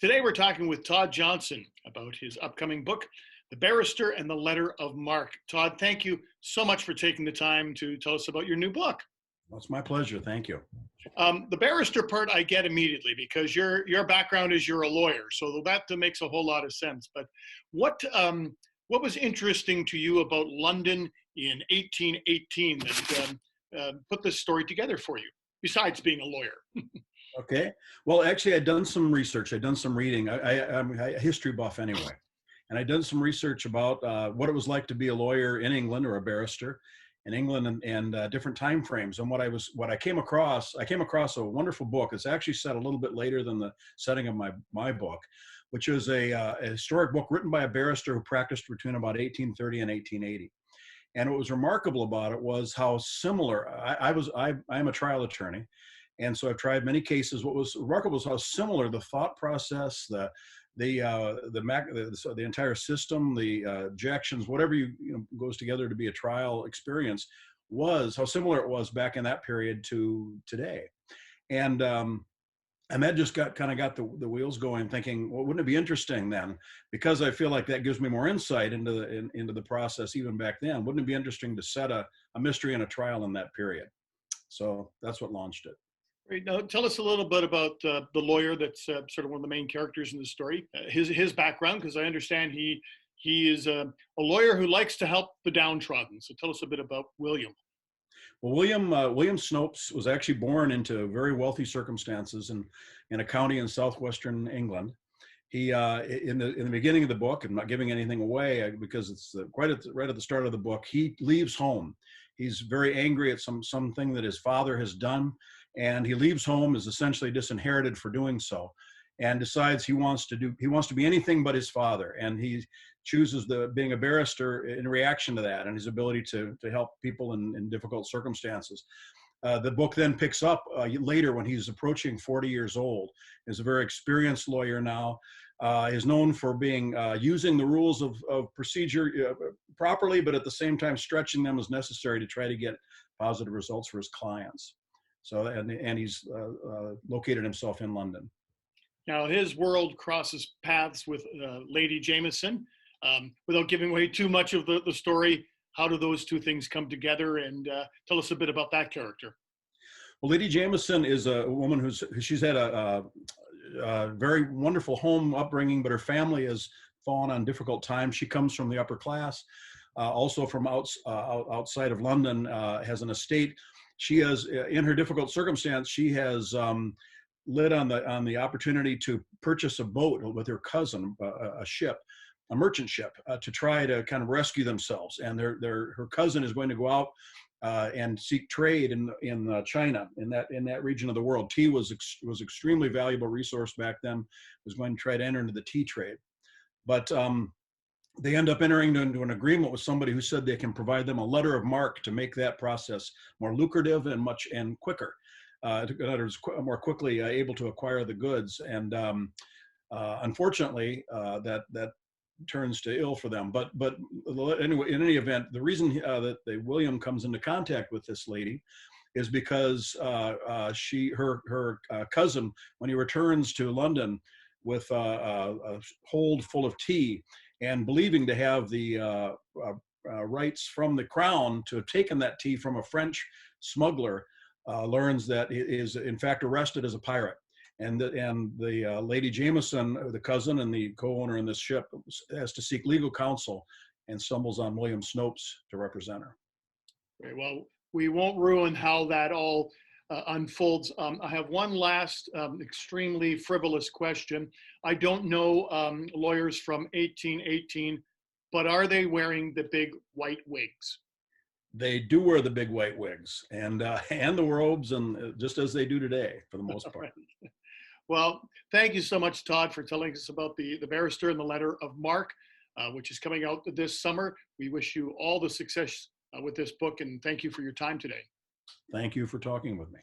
Today we're talking with Todd Johnson about his upcoming book, The Barrister and the Letter of Marque. Todd, thank you so much for taking the time to tell us about your new book. Well, it's my pleasure. Thank you. The barrister part I get immediately because your background is you're a lawyer, so that makes a whole lot of sense. But what was interesting to you about London in 1818 that put this story together for you, besides being a lawyer? Okay. Well, actually, I'd done some research. I'd done some reading. I'm a history buff anyway. And I'd done some research about what it was like to be a lawyer in England or a barrister in England and different time frames. And what I came across a wonderful book. It's actually set a little bit later than the setting of my book, which is a historic book written by a barrister who practiced between about 1830 and 1880. And what was remarkable about it was how similar I am a trial attorney. And so I've tried many cases. What was remarkable is how similar the thought process, the entire system, the objections, whatever goes together to be a trial experience, was how similar it was back in that period to today. And that just got the wheels going, thinking, well, wouldn't it be interesting then? Because I feel like that gives me more insight into the process even back then. Wouldn't it be interesting to set a mystery and a trial in that period? So that's what launched it. Great. Now, tell us a little bit about the lawyer that's sort of one of the main characters in the story. His background, because I understand he is a lawyer who likes to help the downtrodden. So tell us a bit about William. Well, William Snopes was actually born into very wealthy circumstances in a county in southwestern England. He in the beginning of the book, I'm not giving anything away because it's right at the start of the book, he leaves home. He's very angry at something that his father has done, and he leaves home, is essentially disinherited for doing so, and decides he wants to be anything but his father, and he chooses being a barrister in reaction to that and his ability to help people in difficult circumstances. The book then picks up later when he's approaching 40 years old. Is a very experienced lawyer now. Is known for being using the rules of procedure properly, but at the same time stretching them as necessary to try to get positive results for his clients. So, and he's located himself in London. Now, his world crosses paths with Lady Jameson. Without giving away too much of the story, how do those two things come together? And tell us a bit about that character. Well, Lady Jameson is a woman she's had a very wonderful home upbringing, but her family has fallen on difficult times. She comes from the upper class, also from outside of London, has an estate. She has, in her difficult circumstance, she has lit on the opportunity to purchase a boat with her cousin, a merchant ship, to try to kind of rescue themselves. And her cousin is going to go out and seek trade in China, in that region of the world. Tea was extremely valuable resource back then. Was going to try to enter into the tea trade, but they end up entering into an agreement with somebody who said they can provide them a letter of marque to make that process more lucrative and quicker, more quickly able to acquire the goods. And unfortunately, that turns to ill for them. But anyway, in any event, the reason that William comes into contact with this lady is because her cousin, when he returns to London with a hold full of tea, and believing to have the rights from the crown to have taken that tea from a French smuggler, learns that he is in fact arrested as a pirate. And the Lady Jameson, the cousin and the co-owner in this ship, has to seek legal counsel and stumbles on William Snopes to represent her. Very well. We won't ruin how that all unfolds. I have one last extremely frivolous question. I don't know lawyers from 1818, but are they wearing the big white wigs? They do wear the big white wigs and the robes, and just as they do today, for the most part. Well, thank you so much, Todd, for telling us about the Barrister and the Letter of Marque, which is coming out this summer. We wish you all the success with this book, and thank you for your time today. Thank you for talking with me.